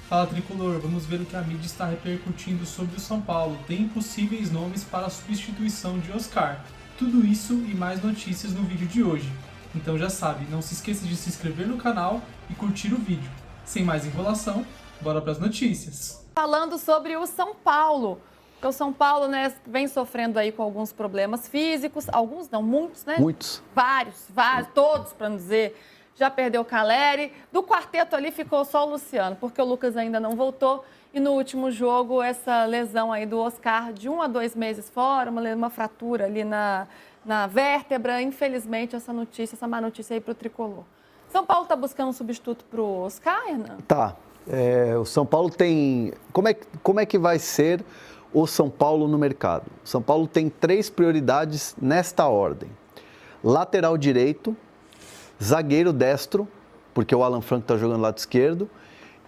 Fala Tricolor, vamos ver o que a mídia está repercutindo sobre o São Paulo. Tem possíveis nomes para a substituição de Oscar. Tudo isso e mais notícias no vídeo de hoje. Então já sabe, não se esqueça de se inscrever no canal e curtir o vídeo. Sem mais enrolação, bora para as notícias. Falando sobre o São Paulo. Porque o São Paulo, né, vem sofrendo aí com alguns problemas físicos. Alguns não, muitos, né? Muitos. Vários, todos, para não dizer. Já perdeu o Caleri. Do quarteto ali ficou só o Luciano, porque o Lucas ainda não voltou. E no último jogo, essa lesão aí do Oscar, de 1 a 2 meses fora, uma fratura ali na vértebra. Infelizmente, essa má notícia aí para o Tricolor. São Paulo está buscando um substituto para o Oscar, Hernan? Tá. O São Paulo tem... Como é que vai ser o São Paulo no mercado? O São Paulo tem 3 prioridades nesta ordem. Lateral direito, zagueiro destro, porque o Alan Franco está jogando do lado esquerdo,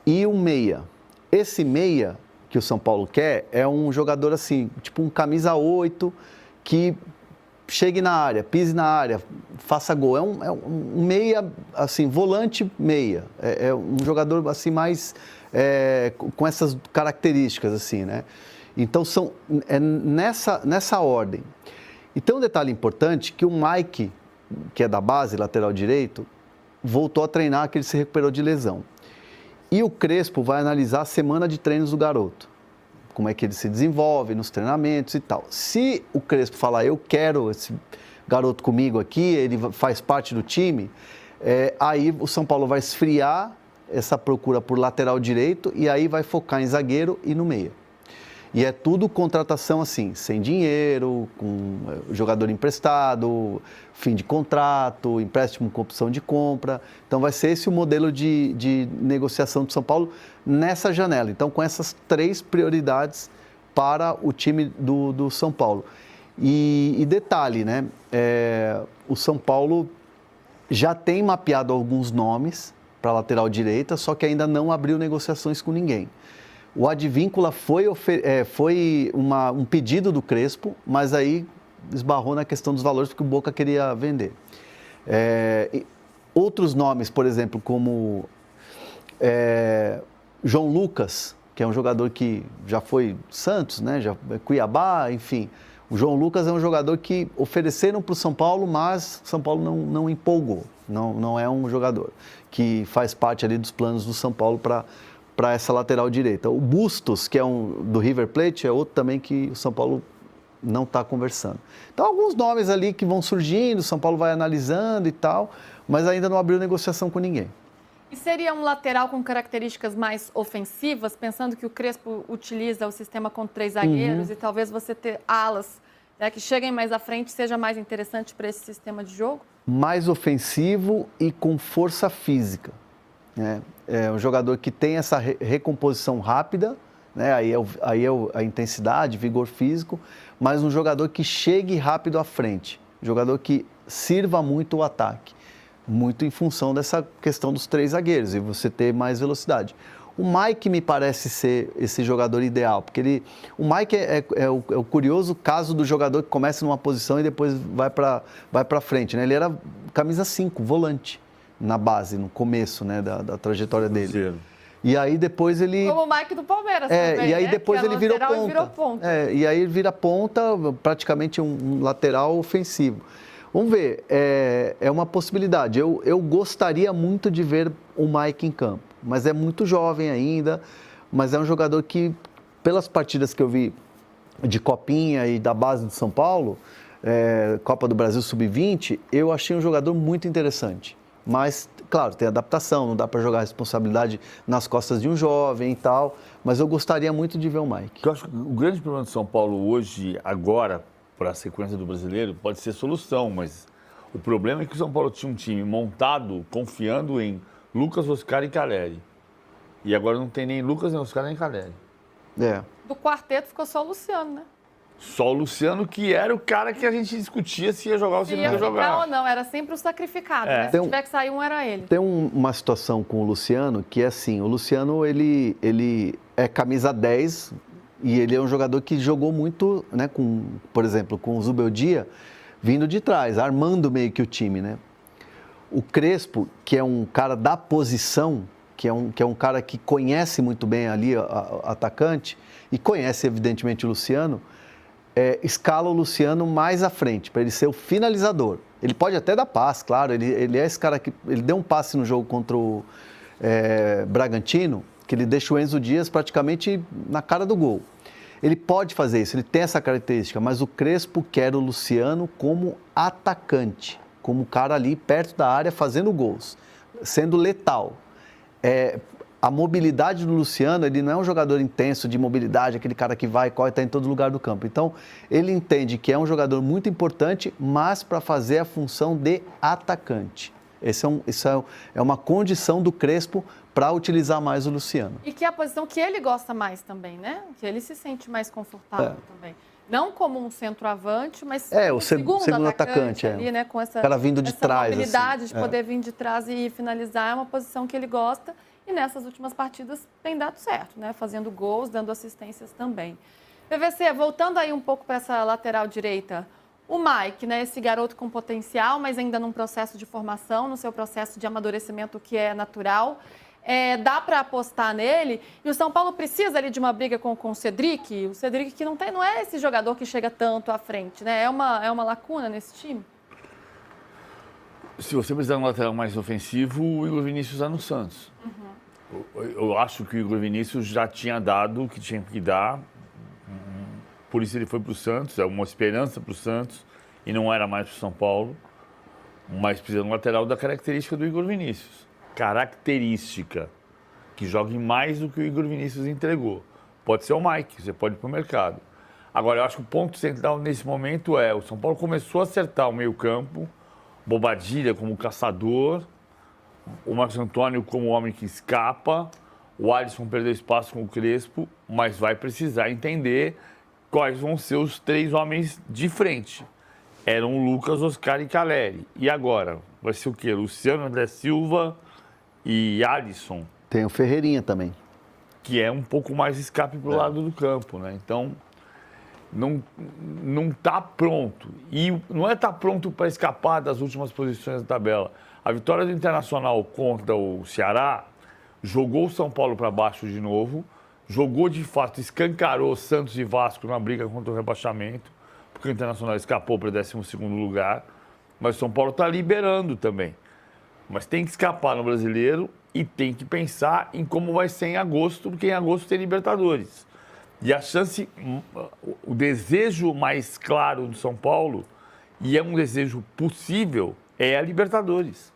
e um meia. Esse meia que o São Paulo quer é um jogador assim, tipo um camisa 8, que chegue na área, pise na área, faça gol. É um meia, assim, volante meia. É um jogador assim mais com essas características, assim, né? Então, nessa ordem. E tem um detalhe importante que o Mike, que é da base, lateral direito, voltou a treinar, que ele se recuperou de lesão. E o Crespo vai analisar a semana de treinos do garoto. Como é que ele se desenvolve nos treinamentos e tal. Se o Crespo falar, eu quero esse garoto comigo aqui, ele faz parte do time, aí o São Paulo vai esfriar essa procura por lateral direito e aí vai focar em zagueiro e no meia. E é tudo contratação assim, sem dinheiro, com jogador emprestado, fim de contrato, empréstimo com opção de compra. Então vai ser esse o modelo de negociação do São Paulo nessa janela. Então com essas 3 prioridades para o time do São Paulo. E detalhe, né? O São Paulo já tem mapeado alguns nomes para a lateral direita, só que ainda não abriu negociações com ninguém. O Advíncula foi um pedido do Crespo, mas aí esbarrou na questão dos valores, porque o Boca queria vender. Outros nomes, por exemplo, como João Lucas, que é um jogador que já foi Santos, né? Cuiabá, enfim. O João Lucas é um jogador que ofereceram para o São Paulo, mas o São Paulo não empolgou. Não é um jogador que faz parte ali dos planos do São Paulo para essa lateral direita. O Bustos, que é do River Plate, é outro também que o São Paulo não está conversando. Então, alguns nomes ali que vão surgindo, o São Paulo vai analisando e tal, mas ainda não abriu negociação com ninguém. E seria um lateral com características mais ofensivas, pensando que o Crespo utiliza o sistema com 3 zagueiros e talvez você ter alas, né, que cheguem mais à frente seja mais interessante para esse sistema de jogo? Mais ofensivo e com força física. É um jogador que tem essa recomposição rápida, né? Aí é a intensidade, vigor físico, mas um jogador que chegue rápido à frente, jogador que sirva muito o ataque, muito em função dessa questão dos 3 zagueiros e você ter mais velocidade. O Mike me parece ser esse jogador ideal, porque o Mike é o curioso caso do jogador que começa numa posição e depois vai para frente, né? Ele era camisa 5, volante, na base, no começo, né, da trajetória dele. Sim. E aí depois ele... Como o Mike do Palmeiras também, e aí né? depois ele virou ponta. E aí ele vira ponta, praticamente um lateral ofensivo. Vamos ver, é uma possibilidade. Eu gostaria muito de ver o Mike em campo, mas é muito jovem ainda, mas é um jogador que, pelas partidas que eu vi de Copinha e da base do São Paulo, Copa do Brasil Sub-20, eu achei um jogador muito interessante. Mas, claro, tem adaptação, não dá para jogar a responsabilidade nas costas de um jovem e tal, mas eu gostaria muito de ver o Mike. Eu acho que o grande problema do São Paulo hoje, agora, para a sequência do brasileiro, pode ser solução, mas o problema é que o São Paulo tinha um time montado confiando em Lucas, Oscar e Caleri. E agora não tem nem Lucas, nem Oscar, nem Caleri. Do quarteto ficou só o Luciano, né? Só o Luciano, que era o cara que a gente discutia se ia jogar ou se não ia jogar. Ou não, era sempre o sacrificado, né? Se tiver que sair um, era ele. Tem uma situação com o Luciano que é assim, o Luciano, ele é camisa 10 e ele é um jogador que jogou muito, né, por exemplo, com o Zubeldia, vindo de trás, armando meio que o time, né? O Crespo, que é um cara da posição, que é um cara que conhece muito bem ali atacante e conhece evidentemente o Luciano, escala o Luciano mais à frente, para ele ser o finalizador. Ele pode até dar passe, claro, ele é esse cara que... Ele deu um passe no jogo contra o Bragantino, que ele deixa o Enzo Dias praticamente na cara do gol. Ele pode fazer isso, ele tem essa característica, mas o Crespo quer o Luciano como atacante, como cara ali perto da área fazendo gols, sendo letal. A mobilidade do Luciano, ele não é um jogador intenso de mobilidade, aquele cara que vai e corre, está em todo lugar do campo. Então, ele entende que é um jogador muito importante, mas para fazer a função de atacante. Isso é uma condição do Crespo para utilizar mais o Luciano. E que é a posição que ele gosta mais também, né? Que ele se sente mais confortável também. Não como um centroavante, mas o segundo atacante ali, né? Com essa, cara vindo de trás, mobilidade assim. de poder vir de trás e finalizar, é uma posição que ele gosta. E nessas últimas partidas tem dado certo, né? Fazendo gols, dando assistências também. PVC, voltando aí um pouco para essa lateral direita, o Mike, né? Esse garoto com potencial, mas ainda num processo de formação, no seu processo de amadurecimento que é natural. Dá para apostar nele, e o São Paulo precisa ali de uma briga com o Cedric, o Cedric que não é esse jogador que chega tanto à frente, né? É uma lacuna nesse time? Se você precisar de um lateral mais ofensivo, o Igor Vinícius está no Santos. Eu acho que o Igor Vinícius já tinha dado o que tinha que dar, por isso ele foi para o Santos, é uma esperança para o Santos, e não era mais para o São Paulo, mas precisa de um lateral da característica do Igor Vinícius. Característica, que jogue mais do que o Igor Vinícius entregou. Pode ser o Mike, você pode ir para o mercado. Agora, eu acho que o ponto central nesse momento o São Paulo começou a acertar o meio-campo, Bobadilha como caçador, o Marcos Antônio como homem que escapa, o Alisson perdeu espaço com o Crespo, mas vai precisar entender quais vão ser os 3 homens de frente. Eram o Lucas, Oscar e Caleri. E agora? Vai ser o quê? Luciano, André Silva e Alisson. Tem o Ferreirinha também. Que é um pouco mais escape para o lado do campo, né? Então, não está pronto. E não é estar pronto para escapar das últimas posições da tabela. A vitória do Internacional contra o Ceará jogou o São Paulo para baixo de novo, jogou de fato, escancarou Santos e Vasco na briga contra o rebaixamento, porque o Internacional escapou para o 12º lugar, mas o São Paulo está liberando também. Mas tem que escapar no Brasileiro e tem que pensar em como vai ser em agosto, porque em agosto tem Libertadores. E a chance, o desejo mais claro do São Paulo, e é um desejo possível, é a Libertadores.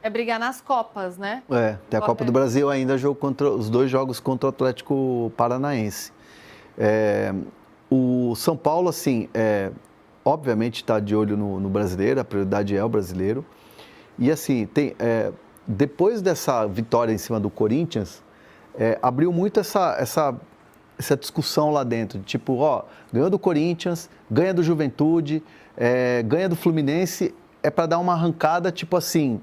É brigar nas Copas, né? Tem a Copa do Brasil ainda, os 2 jogos contra o Atlético Paranaense. O São Paulo, assim, obviamente está de olho no brasileiro, a prioridade é o brasileiro. E assim, depois dessa vitória em cima do Corinthians, abriu muito essa discussão lá dentro, de tipo, ganhou do Corinthians, ganha do Juventude, ganha do Fluminense, para dar uma arrancada, tipo assim,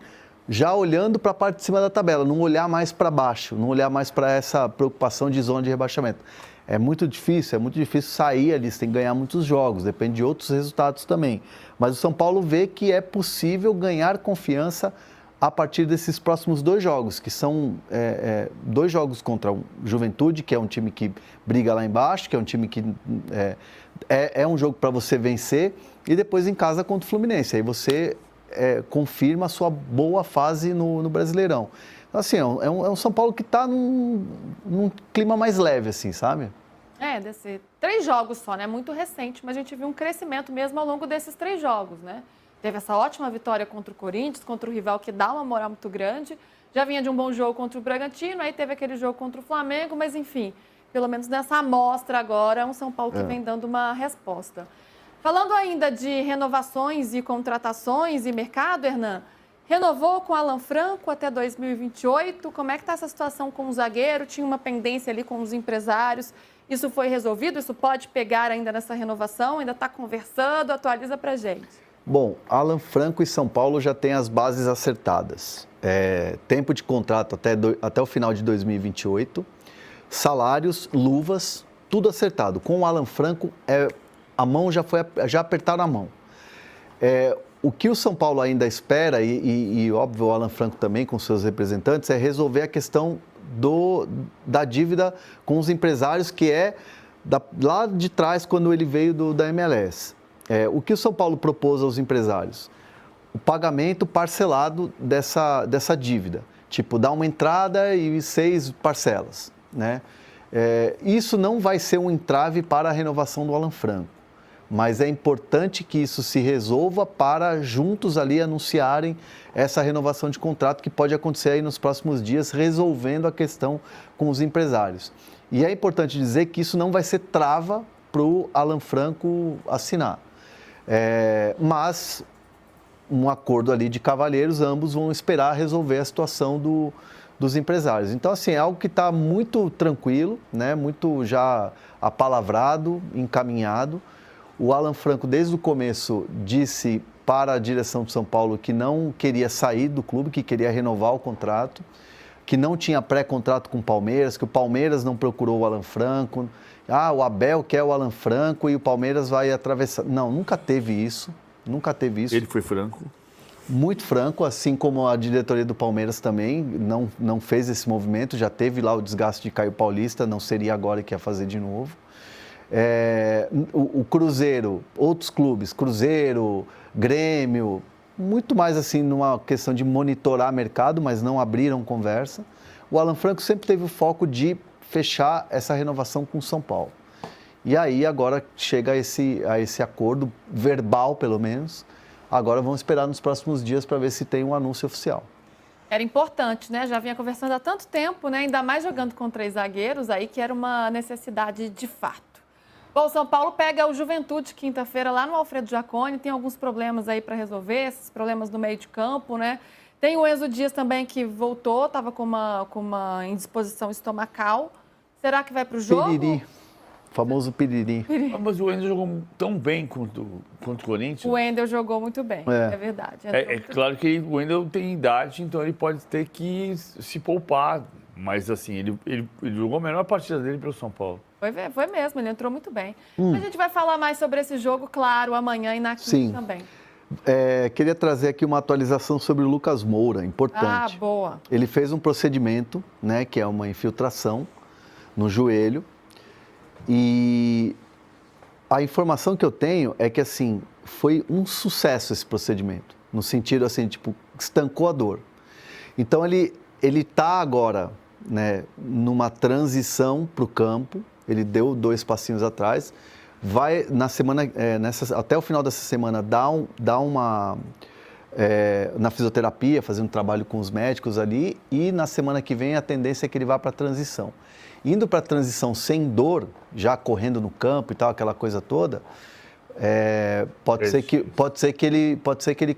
já olhando para a parte de cima da tabela, não olhar mais para baixo, não olhar mais para essa preocupação de zona de rebaixamento. É muito difícil sair ali, você tem que ganhar muitos jogos, depende de outros resultados também. Mas o São Paulo vê que é possível ganhar confiança a partir desses próximos 2 jogos, que são 2 jogos contra o Juventude, que é um time que briga lá embaixo, que é um time que é um jogo para você vencer, e depois em casa contra o Fluminense. Aí você confirma a sua boa fase no Brasileirão. Então, assim, é um São Paulo que está num clima mais leve, assim, sabe? Deve ser 3 jogos só, né? Muito recente, mas a gente viu um crescimento mesmo ao longo desses 3 jogos, né? Teve essa ótima vitória contra o Corinthians, contra o rival que dá uma moral muito grande. Já vinha de um bom jogo contra o Bragantino, aí teve aquele jogo contra o Flamengo, mas enfim, pelo menos nessa amostra agora, é um São Paulo que vem dando uma resposta. Falando ainda de renovações e contratações e mercado, Hernan, renovou com Alan Franco até 2028. Como é que está essa situação com o zagueiro? Tinha uma pendência ali com os empresários. Isso foi resolvido? Isso pode pegar ainda nessa renovação? Ainda está conversando? Atualiza para a gente. Bom, Alan Franco e São Paulo já têm as bases acertadas. Tempo de contrato até o final de 2028. Salários, luvas, tudo acertado. Com o Alan Franco, a mão já apertaram a mão. o que o São Paulo ainda espera, e óbvio o Alan Franco também com seus representantes, é resolver a questão da dívida com os empresários, que é lá de trás, quando ele veio da MLS. O que o São Paulo propôs aos empresários? O pagamento parcelado dessa dívida. Tipo, dar uma entrada e 6 parcelas, né? Isso não vai ser um entrave para a renovação do Alan Franco, mas é importante que isso se resolva para juntos ali anunciarem essa renovação de contrato que pode acontecer aí nos próximos dias, resolvendo a questão com os empresários. E é importante dizer que isso não vai ser trava para o Alan Franco assinar, mas um acordo ali de cavalheiros, ambos vão esperar resolver a situação dos empresários. Então, assim, é algo que está muito tranquilo, né? Muito já apalavrado, encaminhado. O Alan Franco, desde o começo, disse para a direção de São Paulo que não queria sair do clube, que queria renovar o contrato, que não tinha pré-contrato com o Palmeiras, que o Palmeiras não procurou o Alan Franco. O Abel quer o Alan Franco e o Palmeiras vai atravessar. Não, nunca teve isso. Nunca teve isso. Ele foi franco? Muito franco, assim como a diretoria do Palmeiras também não fez esse movimento. Já teve lá o desgaste de Caio Paulista, não seria agora que ia fazer de novo. O Cruzeiro, outros clubes, Cruzeiro, Grêmio, muito mais assim numa questão de monitorar mercado, mas não abriram conversa. O Alan Franco sempre teve o foco de fechar essa renovação com o São Paulo. E aí agora chega a esse acordo verbal, pelo menos. Agora vamos esperar nos próximos dias para ver se tem um anúncio oficial. Era importante, né? Já vinha conversando há tanto tempo, né? Ainda mais jogando com 3 zagueiros aí, que era uma necessidade de fato. Bom, o São Paulo pega o Juventude quinta-feira lá no Alfredo Jaconi. Tem alguns problemas aí para resolver, esses problemas no meio de campo, né? Tem o Enzo Dias também que voltou, estava com uma indisposição estomacal. Será que vai para o jogo? Piriri. Famoso piriri. Mas o Wendel jogou tão bem contra o Corinthians. O Wendel jogou muito bem, é verdade. É claro que o Wendel tem idade, então ele pode ter que se poupar. Mas assim, ele jogou a melhor partida dele pelo São Paulo. Foi mesmo, ele entrou muito bem. A gente vai falar mais sobre esse jogo, claro, amanhã e na quinta também. Queria trazer aqui uma atualização sobre o Lucas Moura, importante. Boa. Ele fez um procedimento, né, que é uma infiltração no joelho. E a informação que eu tenho é que, assim, foi um sucesso esse procedimento. No sentido, assim, tipo, estancou a dor. Então, ele está agora, né, numa transição para o campo. Ele deu 2 passinhos atrás. Vai, na semana, até o final dessa semana, dar uma... na fisioterapia, fazendo um trabalho com os médicos ali. E na semana que vem, a tendência é que ele vá para a transição. Indo para a transição sem dor, já correndo no campo e tal, aquela coisa toda, pode ser que ele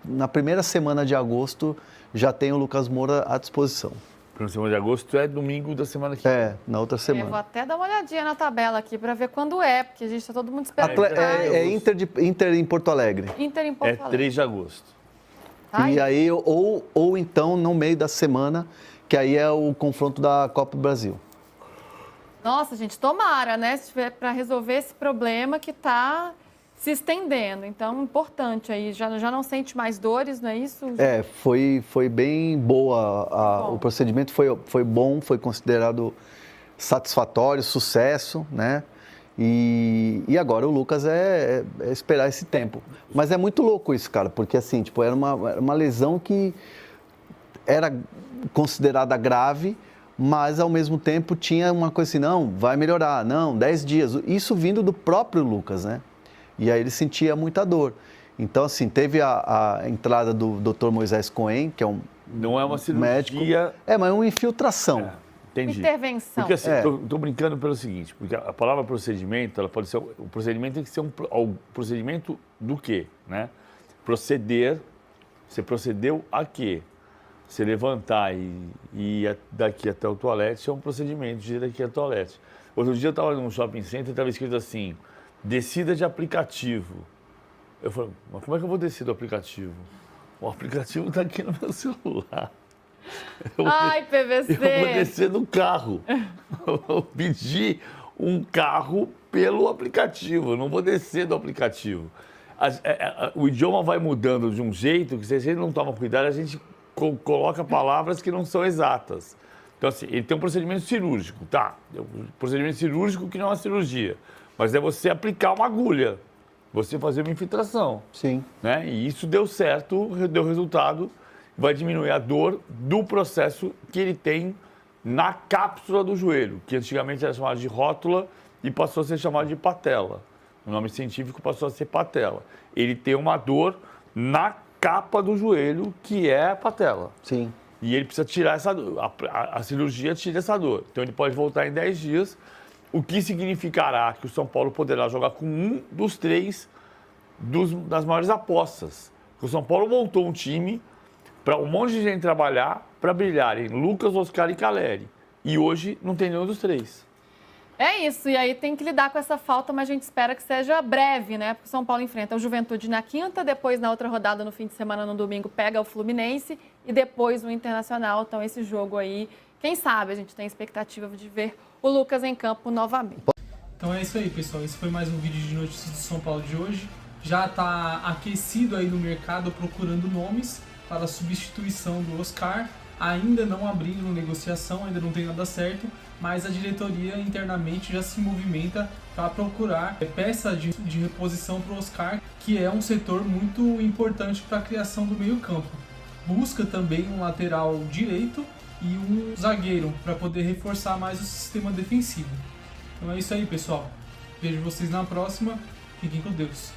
na primeira semana de agosto já tenha o Lucas Moura à disposição. Primeira semana de agosto é domingo da semana que vem. Na outra semana. Eu vou até dar uma olhadinha na tabela aqui para ver quando porque a gente está todo mundo esperando. Inter em Porto Alegre. Inter em Porto Alegre. 3 de agosto. E aí, ou então no meio da semana, que aí é o confronto da Copa do Brasil. Nossa, gente, tomara, né? Se tiver para resolver esse problema que está se estendendo. Então, importante aí. Já não sente mais dores, não é isso? Foi bem boa. O procedimento foi bom, foi considerado satisfatório, sucesso, né? E agora o Lucas é esperar esse tempo. Mas é muito louco isso, cara, porque assim, tipo, era uma lesão que era considerada grave, mas ao mesmo tempo tinha uma coisa assim, não, vai melhorar, não, 10 dias. Isso vindo do próprio Lucas, né? E aí ele sentia muita dor. Então, assim, teve a entrada do Dr. Moisés Cohen, que é um Não é uma cirurgia... médico. Mas é uma infiltração. Entendi. Intervenção. Porque assim, estou brincando pelo seguinte, porque a palavra procedimento, ela pode ser... O procedimento tem que ser o procedimento do quê, né? Proceder, você procedeu a quê? Você levantar e ir daqui até o toalete é um procedimento de ir daqui até o toalete. Outro dia eu estava num shopping center e estava escrito assim, descida de aplicativo. Eu falei, mas como é que eu vou descer do aplicativo? O aplicativo está aqui no meu celular. PVC! Eu vou descer no carro. Eu vou pedir um carro pelo aplicativo, eu não vou descer do aplicativo. O idioma vai mudando de um jeito que, se a gente não toma cuidado, a gente coloca palavras que não são exatas. Então, assim, ele tem um procedimento cirúrgico, tá? Um procedimento cirúrgico que não é uma cirurgia, mas é você aplicar uma agulha, você fazer uma infiltração. Sim. Né? E isso deu certo, deu resultado, vai diminuir a dor do processo que ele tem na cápsula do joelho, que antigamente era chamado de rótula e passou a ser chamado de patela. O nome científico passou a ser patela. Ele tem uma dor na capa do joelho, que é a patela. Sim. E ele precisa tirar essa dor. A cirurgia tira essa dor. Então ele pode voltar em 10 dias, o que significará que o São Paulo poderá jogar com um dos três das maiores apostas. O São Paulo montou um time para um monte de gente trabalhar, para brilharem Lucas, Oscar e Caleri. E hoje não tem nenhum dos três. É isso, e aí tem que lidar com essa falta, mas a gente espera que seja breve, né? Porque o São Paulo enfrenta o Juventude na quinta, depois na outra rodada no fim de semana, no domingo, pega o Fluminense e depois o Internacional. Então esse jogo aí, quem sabe a gente tem expectativa de ver o Lucas em campo novamente. Então é isso aí, pessoal. Esse foi mais um vídeo de notícias do São Paulo de hoje. Já está aquecido aí no mercado procurando nomes para a substituição do Oscar. Ainda não abriram negociação, ainda não tem nada certo, mas a diretoria internamente já se movimenta para procurar peça de reposição para o Oscar, que é um setor muito importante para a criação do meio-campo. Busca também um lateral direito e um zagueiro para poder reforçar mais o sistema defensivo. Então é isso aí, pessoal. Vejo vocês na próxima. Fiquem com Deus.